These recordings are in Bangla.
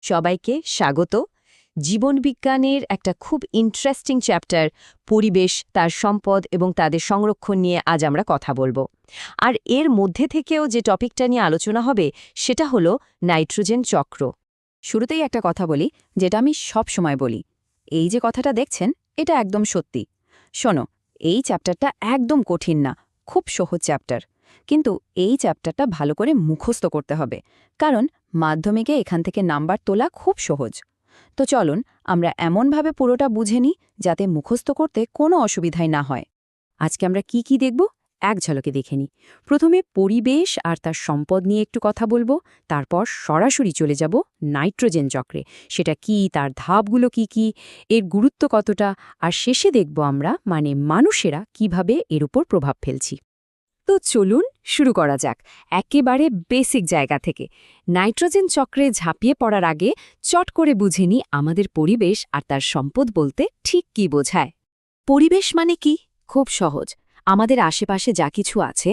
সবাইকে স্বাগত। জীবনবিজ্ঞানের একটা খুব ইন্টারেস্টিং চ্যাপ্টার পরিবেশ, তার সম্পদ এবং তাদের সংরক্ষণ নিয়ে আজ আমরা কথা বলবো। আর এর মধ্যে থেকেও যে টপিকটা নিয়ে আলোচনা হবে সেটা হলো নাইট্রোজেন চক্র। শুরুতেই একটা কথা বলি, যেটা আমি সব সময় বলি। এই যে কথাটা দেখছেন, এটা একদম সত্যি। শোনো, এই চ্যাপ্টারটা একদম কঠিন না, খুব সহজ চ্যাপ্টার। কিন্তু এই চ্যাপ্টারটা ভালো করে মুখস্থ করতে হবে, কারণ মাধ্যমিকে এখান থেকে নাম্বার তোলা খুব সহজ। তো চলুন আমরা এমনভাবে পুরোটা বুঝে নিই যাতে মুখস্থ করতে কোনো অসুবিধাই না হয়। আজকে আমরা কি দেখব এক ঝলকে দেখে নিই। প্রথমে পরিবেশ আর তার সম্পদ নিয়ে একটু কথা বলবো, তারপর সরাসরি চলে যাব নাইট্রোজেন চক্রে। সেটা কি, তার ধাপগুলো কি, এর গুরুত্ব কতটা, আর শেষে দেখব আমরা মানুষেরা কিভাবে এর উপর প্রভাব ফেলছি। তো চলুন শুরু করা যাক একেবারে বেসিক জায়গা থেকে। নাইট্রোজেন চক্রে ঝাঁপিয়ে পড়ার আগে চট করে বুঝে নিই আমাদের পরিবেশ আর তার সম্পদ বলতে ঠিক কি বোঝায়। পরিবেশ মানে কি? খুব সহজ। আমাদের আশেপাশে যা কিছু আছে,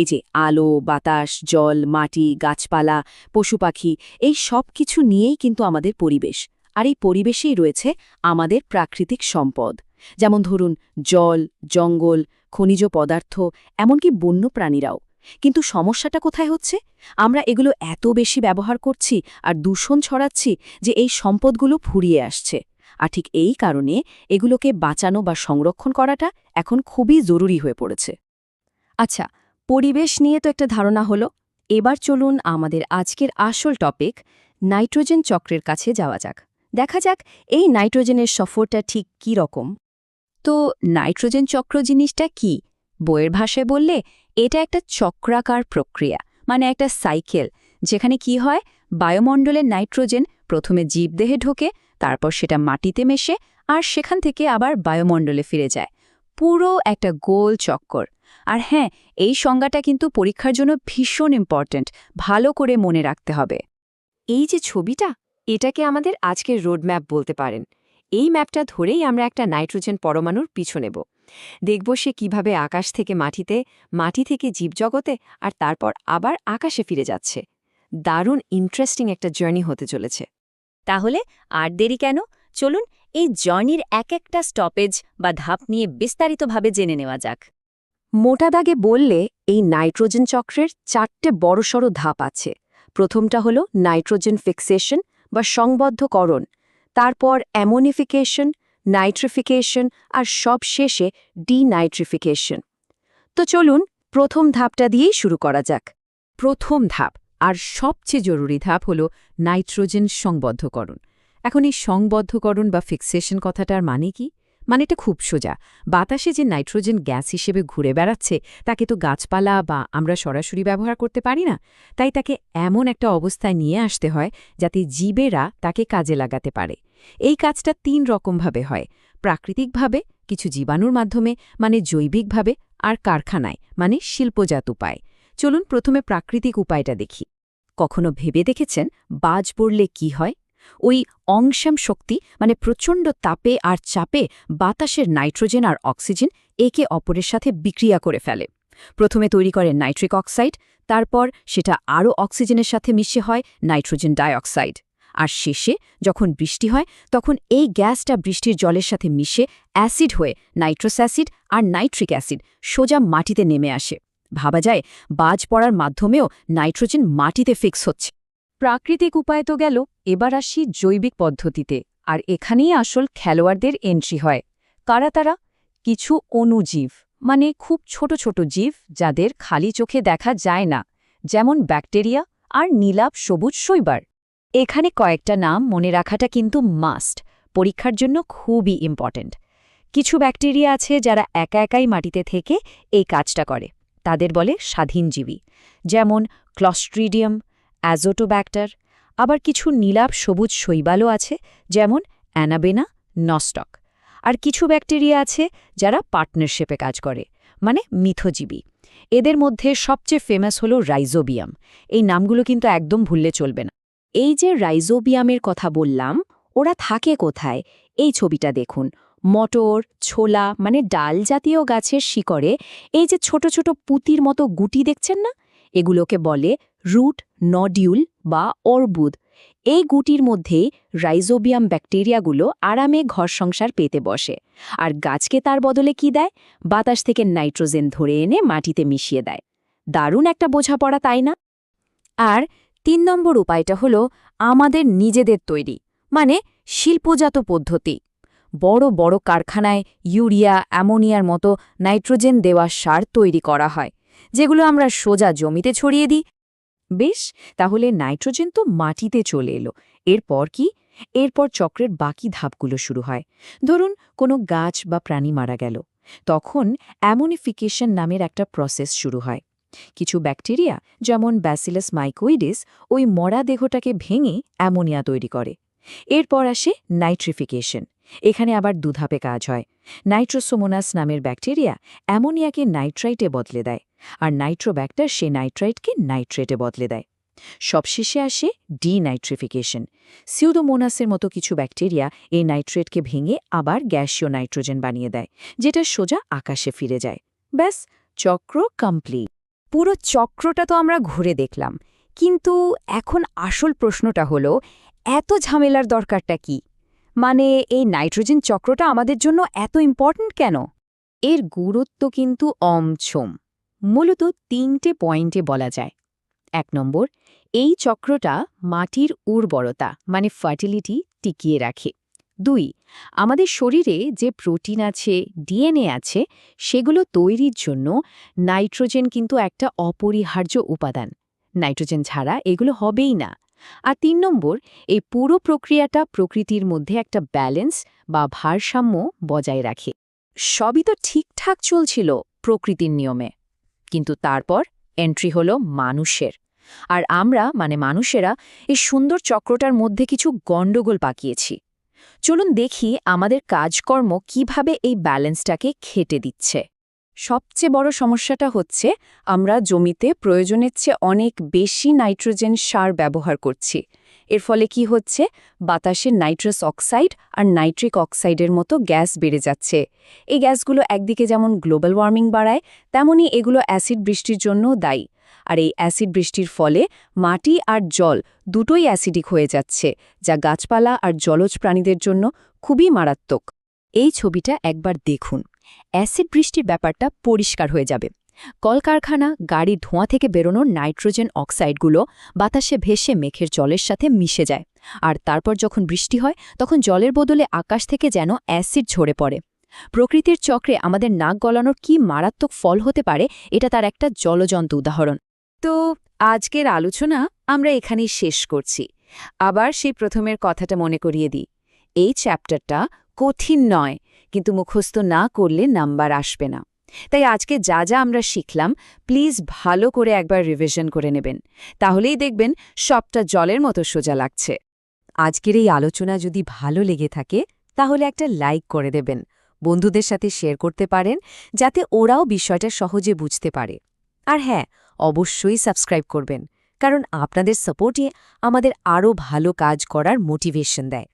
এই যে আলো, বাতাস, জল, মাটি, গাছপালা, পশু পাখি, এই সব কিছু নিয়েই কিন্তু আমাদের পরিবেশ। আর এই পরিবেশেই রয়েছে আমাদের প্রাকৃতিক সম্পদ, যেমন ধরুন জল, জঙ্গল, খনিজ পদার্থ, এমনকি বন্য প্রাণীরাও। কিন্তু সমস্যাটা কোথায় হচ্ছে? আমরা এগুলো এত বেশি ব্যবহার করছি আর দূষণ ছড়াচ্ছি যে এই সম্পদগুলো ফুরিয়ে আসছে। আর ঠিক এই কারণে এগুলোকে বাঁচানো বা সংরক্ষণ করাটা এখন খুবই জরুরি হয়ে পড়েছে। আচ্ছা, পরিবেশ নিয়ে তো একটা ধারণা হলো। এবার চলুন আমাদের আজকের আসল টপিক নাইট্রোজেন চক্রের কাছে যাওয়া যাক। দেখা যাক এই নাইট্রোজেনের সফরটা ঠিক কী রকম। তো নাইট্রোজেন চক্র জিনিসটা কি? বইয়ের ভাষায় বললে এটা একটা চক্রাকার প্রক্রিয়া, একটা সাইকেল, যেখানে কি হয়, বায়ুমণ্ডলের নাইট্রোজেন প্রথমে জীবদেহে ঢোকে, তারপর সেটা মাটিতে মেশে, আর সেখান থেকে আবার বায়ুমণ্ডলে ফিরে যায়। পুরো একটা গোল চক্কর। আর হ্যাঁ, এই সংজ্ঞাটা কিন্তু পরীক্ষার জন্য ভীষণ ইম্পর্ট্যান্ট, ভালো করে মনে রাখতে হবে। এই যে ছবিটা, এটাকে আমাদের আজকের রোডম্যাপ বলতে পারেন। এই ম্যাপটা ধরেই আমরা একটা নাইট্রোজেন পরমাণুর পিছু নেব। দেখব সে কিভাবে আকাশ থেকে মাটিতে, মাটি থেকে জীবজগতে, আর তারপর আবার আকাশে ফিরে যাচ্ছে। দারুণ ইন্টারেস্টিং একটা জার্নি হতে চলেছে। তাহলে আর দেরি কেন, চলুন এই জার্নির এক একটা স্টপেজ বা ধাপ নিয়ে বিস্তারিতভাবে জেনে নেওয়া যাক। মোটা দাগে বললে এই নাইট্রোজেন চক্রের 4টে বড়সড় ধাপ আছে। প্রথমটা হলো নাইট্রোজেন ফিক্সেশন বা সংবদ্ধকরণ, তারপর অ্যামোনিফিকেশন, নাইট্রিফিকেশন, আর সব শেষে ডিনাইট্রিফিকেশন। তো চলুন প্রথম ধাপটা দিয়েই শুরু করা যাক। প্রথম ধাপ আর সবচেয়ে জরুরি ধাপ হলো নাইট্রোজেন সংবদ্ধকরণ। এখন এই সংবদ্ধকরণ বা ফিক্সেশন কথাটার মানে কি? এটা খুব সোজা। বাতাসে যে নাইট্রোজেন গ্যাস হিসেবে ঘুরে বেড়াচ্ছে, তাকে তো গাছপালা বা আমরা সরাসরি ব্যবহার করতে পারি না। তাই তাকে এমন একটা অবস্থায় নিয়ে আসতে হয় যাতে জীবেরা তাকে কাজে লাগাতে পারে। এই কাজটা 3 রকমভাবে হয়: প্রাকৃতিকভাবে, কিছু জীবাণুর মাধ্যমে জৈবিকভাবে, আর কারখানায় শিল্পজাত উপায়। চলুন প্রথমে প্রাকৃতিক উপায়টা দেখি। কখনো ভেবে দেখেছেন বাজ পড়লে কি হয়? ওই অংশাম শক্তি, প্রচণ্ড তাপে আর চাপে বাতাসের নাইট্রোজেন আর অক্সিজেন একে অপরের সাথে বিক্রিয়া করে ফেলে। প্রথমে তৈরি করে নাইট্রিক অক্সাইড, তারপর সেটা আরও অক্সিজেনের সাথে মিশে হয় নাইট্রোজেন ডাইঅক্সাইড। আর শেষে যখন বৃষ্টি হয়, তখন এই গ্যাসটা বৃষ্টির জলের সাথে মিশে অ্যাসিড হয়ে নাইট্রাস অ্যাসিড আর নাইট্রিক অ্যাসিড সোজা মাটিতে নেমে আসে। ভাবা যায় বাজ পড়ার মাধ্যমেও নাইট্রোজেন মাটিতে ফিক্স হচ্ছে। প্রাকৃতিক উপায় তো গেল, এবার আসি জৈবিক পদ্ধতিতে। আর এখানেই আসল খেলোয়াড়দের এন্ট্রি হয়। কারা তারা? কিছু অণুজীব, খুব ছোট ছোট জীব যাদের খালি চোখে দেখা যায় না, যেমন ব্যাকটেরিয়া আর নীলাভ সবুজ শৈবাল। এখানে কয়েকটা নাম মনে রাখাটা কিন্তু মাস্ট, পরীক্ষার জন্য খুবই ইম্পর্ট্যান্ট। কিছু ব্যাকটেরিয়া আছে যারা একা একাই মাটিতে থেকে এই কাজটা করে, তাদের বলে স্বাধীনজীবী, যেমন ক্লস্ট্রিডিয়াম, অ্যাজোটোব্যাক্টার। আবার কিছু নীলাভ সবুজ শৈবালও আছে, যেমন অ্যানাবেনা, নস্টক। আর কিছু ব্যাকটেরিয়া আছে যারা পার্টনারশিপে কাজ করে, মিথজীবী। এদের মধ্যে সবচেয়ে ফেমাস হল রাইজোবিয়াম। এই নামগুলো কিন্তু একদম ভুললে চলবে না। এই যে রাইজোবিয়ামের কথা বললাম, ওরা থাকে কোথায়? এই ছবিটা দেখুন। মটর, ছোলা ডাল জাতীয় গাছের শিকড়ে এই যে ছোট ছোট পুঁতির মতো গুটি দেখছেন না, এগুলোকে বলে রুট নডিউল বা অর্বুদ। এই গুটির মধ্যেই রাইজোবিয়াম ব্যাকটেরিয়াগুলো আরামে ঘর সংসার পেতে বসে আর গাছকে তার বদলে কি দেয়? বাতাস থেকে নাইট্রোজেন ধরে এনে মাটিতে মিশিয়ে দেয়। দারুণ একটা বোঝাপড়া, তাই না? আর ৩ নম্বর উপায়টা হলো আমাদের নিজেদের তৈরি, মানে শিল্পজাত পদ্ধতি। বড় বড় কারখানায় ইউরিয়া, অ্যামোনিয়ার মতো নাইট্রোজেন দেওয়া সার তৈরি করা হয়, যেগুলো আমরা সোজা জমিতে ছড়িয়ে দিই। বেশ, তাহলে নাইট্রোজেন তো মাটিতে চলে এলো। এরপর কি? এরপর চক্রের বাকি ধাপগুলো শুরু হয়। ধরুন কোনো গাছ বা প্রাণী মারা গেল, তখন অ্যামোনিফিকেশন নামের একটা প্রসেস শুরু হয়। কিছু ব্যাকটেরিয়া, যেমন ব্যাসিলাস মাইকোইডিস, ওই মরা দেহটাকে ভেঙে অ্যামোনিয়া তৈরি করে। এরপর আসে নাইট্রিফিকেশন। এখানে আবার দুধাপে কাজ হয়। নাইট্রোসোমোনাস নামের ব্যাকটেরিয়া অ্যামোনিয়াকে নাইট্রাইটে বদলে দেয়, আর নাইট্রোব্যাক্টার সে নাইট্রাইটকে নাইট্রেটে বদলে দেয়। সবশেষে আসে ডিনাইট্রিফিকেশন। সিউডোমোনাসের মতো কিছু ব্যাকটেরিয়া এই নাইট্রেটকে ভেঙে আবার গ্যাসীয় নাইট্রোজেন বানিয়ে দেয়, যেটা সোজা আকাশে ফিরে যায়। ব্যাস, চক্র কমপ্লিট। পুরো চক্রটা তো আমরা ঘুরে দেখলাম, কিন্তু এখন আসল প্রশ্নটা হলো, এত ঝামেলার দরকারটা কি? মানে এই নাইট্রোজেন চক্রটা আমাদের জন্য এত ইম্পর্ট্যান্ট কেন? এর গুরুত্ব কিন্তু অমছম। মূলত ৩টে পয়েন্টে বলা যায়। ১ নম্বর, এই চক্রটা মাটির উর্বরতা মানে ফার্টিলিটি টিকিয়ে রাখে। ২, আমাদের শরীরে যে প্রোটিন আছে, ডিএনএ আছে, সেগুলো তৈরির জন্য নাইট্রোজেন কিন্তু একটা অপরিহার্য উপাদান। নাইট্রোজেন ছাড়া এগুলো হবেই না। আর ৩ নম্বর, এই পুরো প্রক্রিয়াটা প্রকৃতির মধ্যে একটা ব্যালেন্স বা ভারসাম্য বজায় রাখে। সবই তো ঠিকঠাক চলছিল প্রকৃতির নিয়মে, কিন্তু তারপর এন্ট্রি হলো মানুষের। আর আমরা মানে মানুষেরা এই সুন্দর চক্রটার মধ্যে কিছু গণ্ডগোল পাকিয়েছি। চলুন দেখি আমাদের কাজকর্ম কিভাবে এই ব্যালেন্সটাকে খেটে দিচ্ছে। সবচেয়ে বড় সমস্যাটা হচ্ছে আমরা জমিতে প্রয়োজনের চেয়ে অনেক বেশি নাইট্রোজেন সার ব্যবহার করছি। এর ফলে কি হচ্ছে? বাতাসে নাইট্রাস অক্সাইড আর নাইট্রিক অক্সাইডের মতো গ্যাস বেড়ে যাচ্ছে। এই গ্যাসগুলো একদিকে যেমন গ্লোবাল ওয়ার্মিং বাড়ায়, তেমনি এগুলো অ্যাসিড বৃষ্টির জন্যও দায়ী। আর এই অ্যাসিড বৃষ্টির ফলে মাটি আর জল দুটোই অ্যাসিডিক হয়ে যাচ্ছে, যা গাছপালা আর জলজ প্রাণীদের জন্য খুবই মারাত্মক। এই ছবিটা একবার দেখুন। অ্যাসিড বৃষ্টির ব্যাপারটা পরিষ্কার হয়ে যাবে। কলকারখানা, গাড়ির ধোঁয়া থেকে বেরোনো নাইট্রোজেন অক্সাইডগুলো বাতাসে ভেসে মেঘের জলের সাথে মিশে যায়, আর তারপর যখন বৃষ্টি হয় তখন জলের বদলে আকাশ থেকে যেন অ্যাসিড ঝরে পড়ে। প্রকৃতির চক্রে আমাদের নাক গলানোর কি মারাত্মক ফল হতে পারে, এটা তার একটা জ্বলজ্বন্ত উদাহরণ। তো আজকের আলোচনা আমরা এখানেই শেষ করছি। আবার সেই প্রথমের কথাটা মনে করিয়ে দিই, এই চ্যাপ্টারটা কঠিন নয়, কিন্তু মুখস্থ না করলে নাম্বার আসবে না। তাই আজকে যা যা আমরা শিখলাম, প্লিজ ভালো করে একবার রিভিশন করে নেবেন, তাহলেই দেখবেন সবটা জলের মতো সোজা লাগছে। আজকের এই আলোচনা যদি ভালো লেগে থাকে তাহলে একটা লাইক করে দেবেন, বন্ধুদের সাথে শেয়ার করতে পারেন, যাতে ওরাও বিষয়টা সহজে বুঝতে পারে। আর হ্যাঁ, অবশ্যই সাবস্ক্রাইব করবেন, কারণ আপনাদের সাপোর্টে আমাদের আরও ভালো কাজ করার মোটিভেশন দেয়।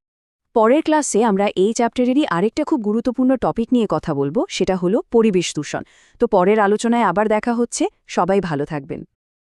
পরের ক্লাসে আমরা এই চ্যাপ্টারেরই আরেকটা খুব গুরুত্বপূর্ণ টপিক নিয়ে কথা বলবো, সেটা হলো পরিবেশ দূষণ। তো পরের আলোচনায় আবার দেখা হচ্ছে। সবাই ভালো থাকবেন।